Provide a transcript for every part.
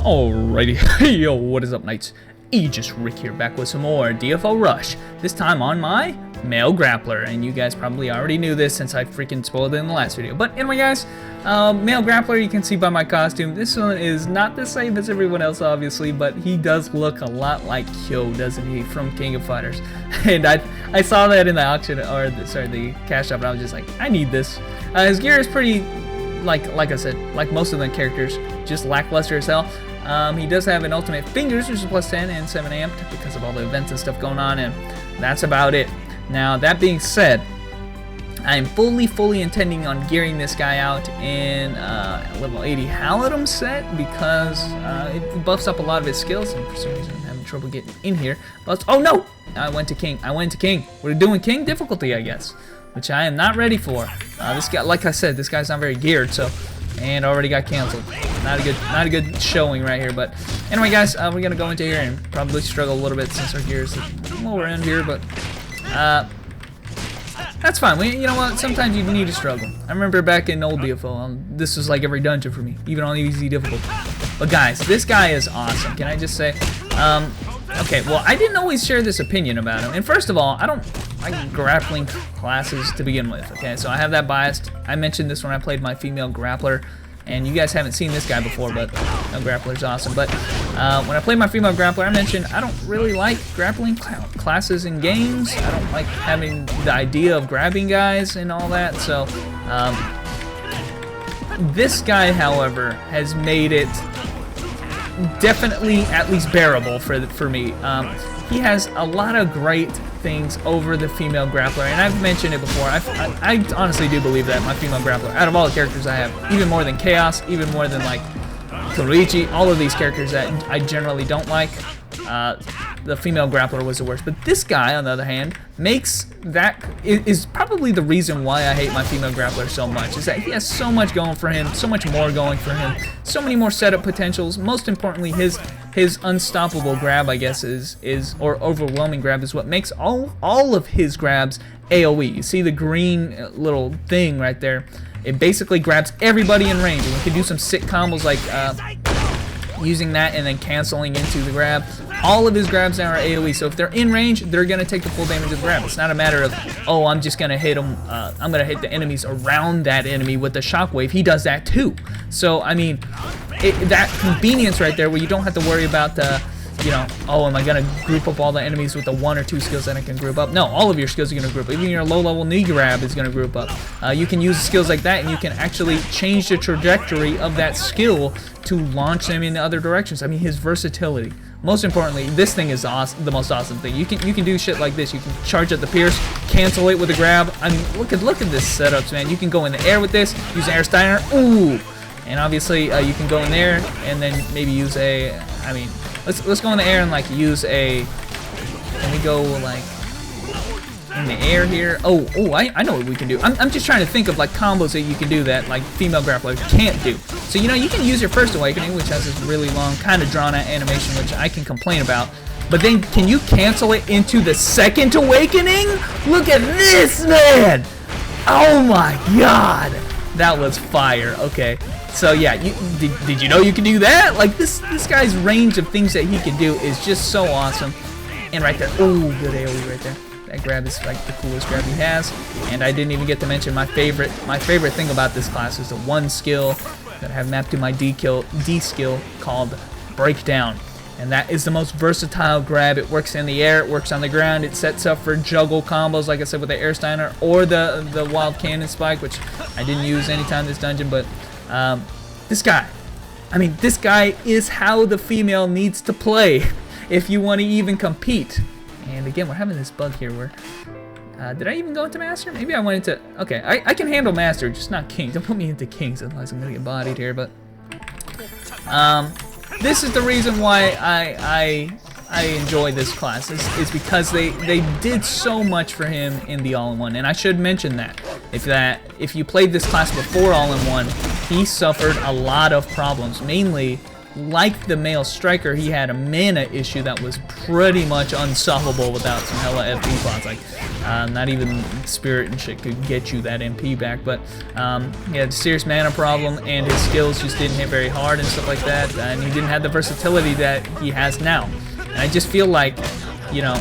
Alrighty, yo, what is up, knights? Aegis Rick here, back with some more DFO Rush. This time on my male grappler, and you guys probably already knew this since I freaking spoiled it in the last video. But anyway, guys, male grappler, you can see by my costume, this one is not the same as everyone else, obviously, but he does look a lot like Kyo, doesn't he, from King of Fighters? And I saw that in the auction, or the cash shop, and I was just like, I need this. His gear is pretty, like I said, like most of the characters, just lackluster as hell. He does have an ultimate fingers, which is plus 10 and 7 amped because of all the events and stuff going on, and that's about it. Now, that being said, I am fully intending on gearing this guy out in level 80 Halidom set because it buffs up a lot of his skills, and for some reason I'm having trouble getting in here. But, oh no! I went to King. We're doing King difficulty, I guess, which I am not ready for. This guy, like I said, this guy's not very geared, so, and already got canceled. Not a good showing right here. But anyway, guys, we're gonna go into here and probably struggle a little bit since our gear is lower end here, but that's fine. You know what? Sometimes you need to struggle. I remember back in old DFO, this was like every dungeon for me, even on easy difficulty. But guys, this guy is awesome. Can I just say? Okay, well, I didn't always share this opinion about him. And first of all, I don't like grappling classes to begin with, okay? So I have that biased. I mentioned this when I played my female grappler, and you guys haven't seen this guy before, but no, grappler's awesome. But when I played my female grappler, I mentioned I don't really like grappling classes in games. I don't like having the idea of grabbing guys and all that. So this guy, however, has made it definitely at least bearable for me. He has a lot of great things over the female grappler, and I've mentioned it before. I honestly do believe that my female grappler, out of all the characters I have, even more than Chaos, even more than like Kuroichi, all of these characters that I generally don't like, the female grappler was the worst. But this guy, on the other hand, is probably the reason why I hate my female grappler so much, is that he has so much going for him, so much more going for him, so many more setup potentials. Most importantly, his unstoppable grab, I guess, or overwhelming grab is what makes all of his grabs AoE. You see the green little thing right there? It basically grabs everybody in range, and we can do some sick combos like using that and then canceling into the grab. All of his grabs now are AoE, so if they're in range, they're gonna take the full damage of the grab. It's not a matter of, oh, I'm just gonna hit him. I'm gonna hit the enemies around that enemy with the shockwave. He does that too. So I mean, that convenience right there, where you don't have to worry about the, oh, am I gonna group up all the enemies with the 1 or 2 skills that I can group up? No, all of your skills are gonna group up. Even your low-level knee grab is gonna group up. You can use skills like that, and you can actually change the trajectory of that skill to launch them in other directions. I mean, his versatility. Most importantly, this thing is awesome, the most awesome thing. You can do shit like this. You can charge at the pierce, cancel it with a grab. I mean, look at this setups, man. You can go in the air with this, use an air Steiner. Ooh, and obviously you can go in there and then maybe use a. I mean, let's go in the air and like use a. Can we go like in the air here? Oh, I know what we can do. I'm just trying to think of like combos that you can do that like female grapplers can't do. So you can use your first awakening, which has this really long, kind of drawn-out animation, which I can complain about. But then, can you cancel it into the second awakening? Look at this, man! Oh my god, that was fire. Okay, so yeah, did you know you can do that? Like this guy's range of things that he can do is just so awesome. And right there, oh, good AoE right there. That grab is like the coolest grab he has. And I didn't even get to mention my favorite thing about this class is the one skill that I have mapped to my D skill called Breakdown. And that is the most versatile grab. It works in the air, it works on the ground, it sets up for juggle combos, like I said, with the Air Steiner or the Wild Cannon Spike, which I didn't use anytime this dungeon. But this guy is how the female needs to play if you want to even compete. And again, we're having this bug here where did I even go into Master? Maybe I went into... Okay, I can handle Master, just not King. Don't put me into Kings, otherwise I'm going to get bodied here. But this is the reason why I enjoy this class. Is because they did so much for him in the All-in-One. And I should mention that. If you played this class before All-in-One, he suffered a lot of problems. Mainly like the male striker, he had a mana issue that was pretty much unsolvable without some hella FP spots. Like, not even Spirit and shit could get you that MP back. But he had a serious mana problem, and his skills just didn't hit very hard and stuff like that. And he didn't have the versatility that he has now. And I just feel like, you know,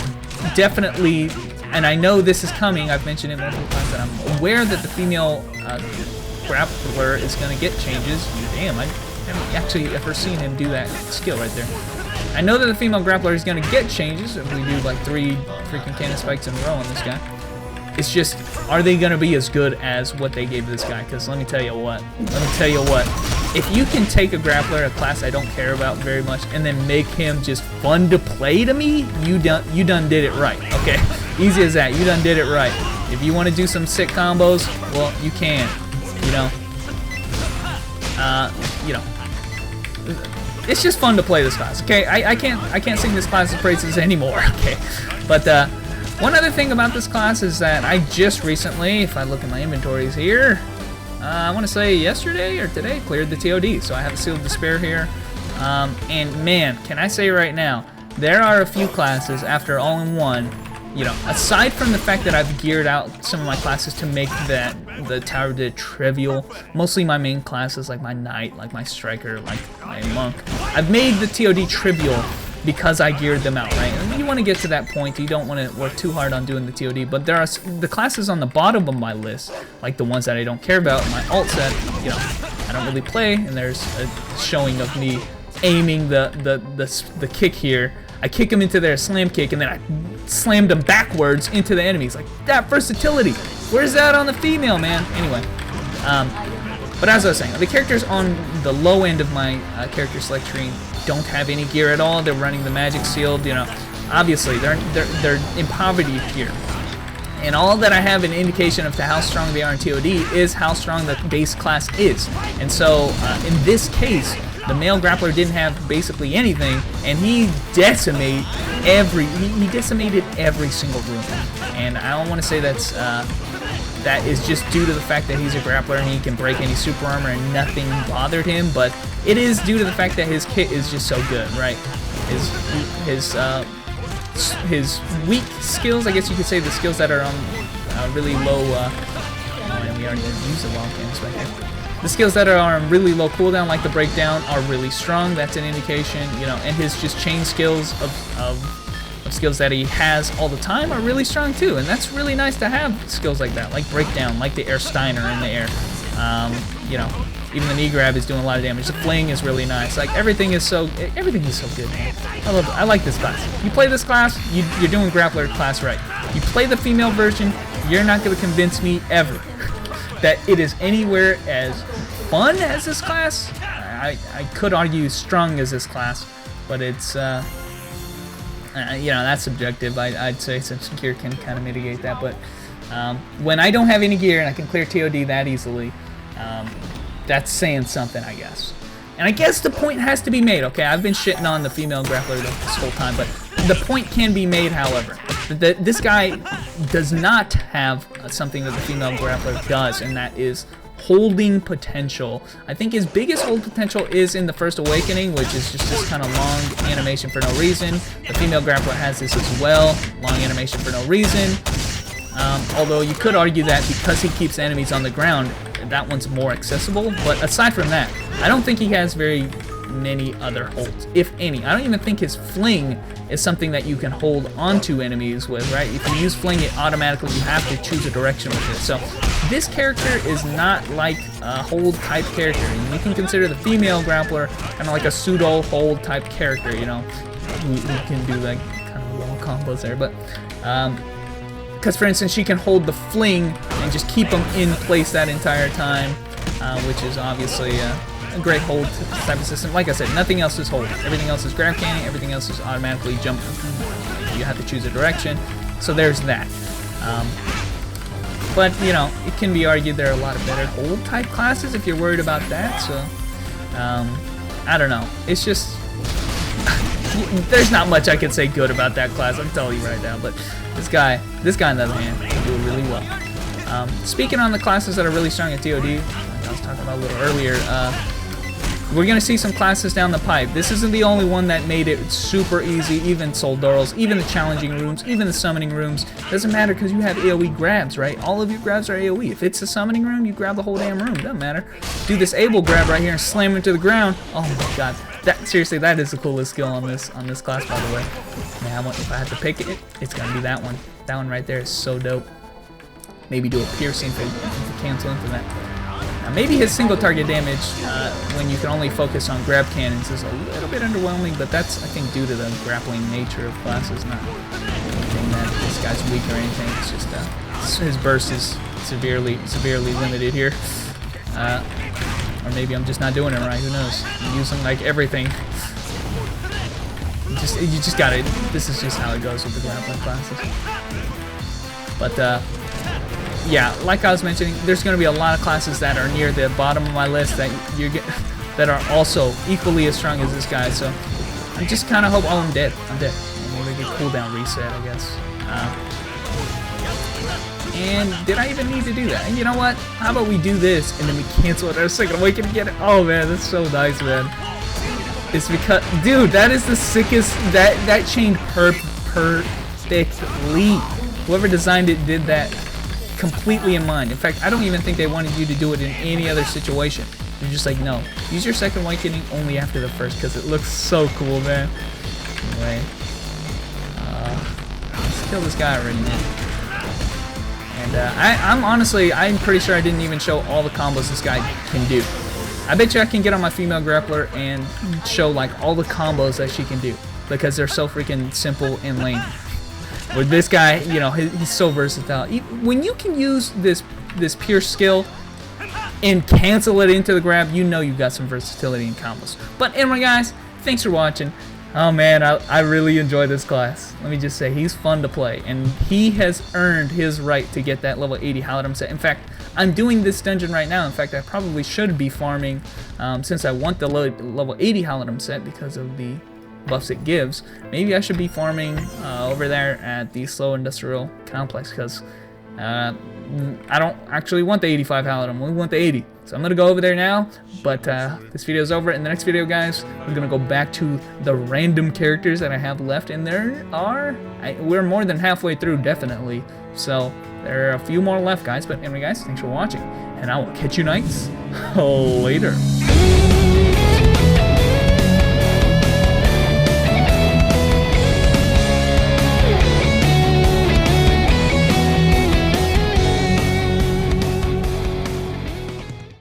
definitely, and I know this is coming, I've mentioned it multiple times, and I'm aware that the female Grappler is going to get changes. Damn, I haven't actually ever seen him do that skill right there. I know that the female Grappler is going to get changes if we do like 3 freaking cannon spikes in a row on this guy. It's just, are they going to be as good as what they gave this guy? Because let me tell you what, if you can take a Grappler, a class I don't care about very much, and then make him just fun to play to me, you done did it right, okay? Easy as that, you done did it right. If you want to do some sick combos, well, you can, you know. It's just fun to play this class, okay? I can't sing this class's praises anymore, okay? But one other thing about this class is that I just recently, if I look at my inventories here, I want to say yesterday or today, cleared the TOD. So I have a Sealed Despair here. And man, can I say right now, there are a few classes after All-in-One, you know, aside from the fact that I've geared out some of my classes to make the Tower to trivial, mostly my main classes like my Knight, like my Striker, like my Monk, I've made the TOD trivial because I geared them out, right? And you want to get to that point, you don't want to work too hard on doing the TOD, but there are the classes on the bottom of my list, like the ones that I don't care about, my alt set, you know, I don't really play, and there's a showing of me aiming the kick here. I kick him into their slam kick, and then I slammed him backwards into the enemies. Like, that versatility, where's that on the female, man? Anyway, but as I was saying, the characters on the low end of my character select tree don't have any gear at all. They're running the magic sealed, you know. Obviously, they're in poverty here. And all that I have an indication of to how strong they are in TOD is how strong the base class is. And so, in this case, the male Grappler didn't have basically anything, and he decimated every single room. And I don't want to say that is just due to the fact that he's a Grappler and he can break any super armor and nothing bothered him, but it is due to the fact that his kit is just so good, right? His weak skills, I guess you could say, the skills that are on really low. And we already used the long cannons right here. The skills that are on really low cooldown, like the breakdown, are really strong. That's an indication, you know. And his just chain skills of skills that he has all the time are really strong too, and that's really nice to have skills like that, like breakdown, like the air Steiner in the air. You know, even the knee grab is doing a lot of damage. The fling is really nice. Like everything is so good, man. I like this class. You play this class, you're doing Grappler class right. You play the female version, you're not going to convince me ever that it is anywhere as fun as this class. I could argue strong as this class, but it's you know, that's subjective. I'd say since gear can kind of mitigate that, but when I don't have any gear and I can clear TOD that easily, that's saying something, I guess. And I guess the point has to be made, okay? I've been shitting on the female Grappler this whole time, but the point can be made, however. This guy does not have something that the female Grappler does, and that is holding potential. I think his biggest hold potential is in the First Awakening, which is just this kind of long animation for no reason. The female Grappler has this as well, long animation for no reason. Although you could argue that because he keeps enemies on the ground, that one's more accessible. But aside from that, I don't think he has very many other holds, if any. I don't even think his fling is something that you can hold onto enemies with, right? If you use fling, it automatically, you have to choose a direction with it. So this character is not like a hold type character. And you can consider the female Grappler kind of like a pseudo hold type character, you know, who can do like kind of long combos there. But because for instance, she can hold the fling and just keep them in place that entire time, which is obviously a great hold type of system. Like I said, nothing else is hold. Everything else is grab canning. Everything else is automatically jump. You have to choose a direction. So there's that. But, you know, it can be argued there are a lot of better hold type classes if you're worried about that. So, I don't know. It's just, there's not much I can say good about that class. I'm telling you right now. But this guy on the other hand, can do it really well. Speaking on the classes that are really strong at TOD, I was talking about a little earlier, We're gonna see some classes down the pipe. This isn't the only one that made it super easy. Even Soldoros, even the challenging rooms, even the summoning rooms. Doesn't matter because you have AoE grabs, right? All of your grabs are AoE. If it's a summoning room, you grab the whole damn room. Doesn't matter. Do this able grab right here and slam him to the ground. Oh my god. That seriously, that is the coolest skill on this class, by the way. Man, if I had to pick it, it's gonna be that one. That one right there is so dope. Maybe do a piercing to cancel into that. Now, maybe his single target damage, when you can only focus on grab cannons, is a little bit underwhelming, but that's, I think, due to the grappling nature of classes, not anything that this guy's weak or anything. It's just his burst is severely limited here. Or maybe I'm just not doing it right. Who knows? I'm using like everything. You just gotta. This is just how it goes with the grappling classes. But yeah, like I was mentioning, there's going to be a lot of classes that are near the bottom of my list that that are also equally as strong as this guy. So I just kind of hope. Oh, I'm dead. I'm dead. Maybe a cooldown reset, I guess. And did I even need to do that? And you know what? How about we do this and then we cancel it our second awaken and get it? Oh man, that's so nice, man. It's because, dude, that is the sickest. That chained perfectly. Whoever designed it did that completely in mind. In fact, I don't even think they wanted you to do it in any other situation. They're just like, no, use your second awakening only after the first because it looks so cool, man. Anyway, let's kill this guy already, man. And I'm pretty sure I didn't even show all the combos this guy can do. I bet you I can get on my female grappler and show like all the combos that she can do because they're so freaking simple and lame. With this guy, you know, he's so versatile. When you can use this pierce skill and cancel it into the grab, you know you've got some versatility in combos. But anyway, guys, thanks for watching. Oh man, I really enjoy this class. Let me just say, he's fun to play, and he has earned his right to get that level 80 Halidom set. In fact, I'm doing this dungeon right now. In fact, I probably should be farming, since I want the level 80 Halidom set because of the buffs it gives. Maybe I should be farming over there at the Slow Industrial Complex because I don't actually want the 85 Halidom. We want the 80. So I'm gonna go over there now, but this video is over. In the next video, guys, we're gonna go back to the random characters that I have left, and we're more than halfway through, definitely. So there are a few more left, guys. But anyway, guys, thanks for watching, and I will catch you nights later.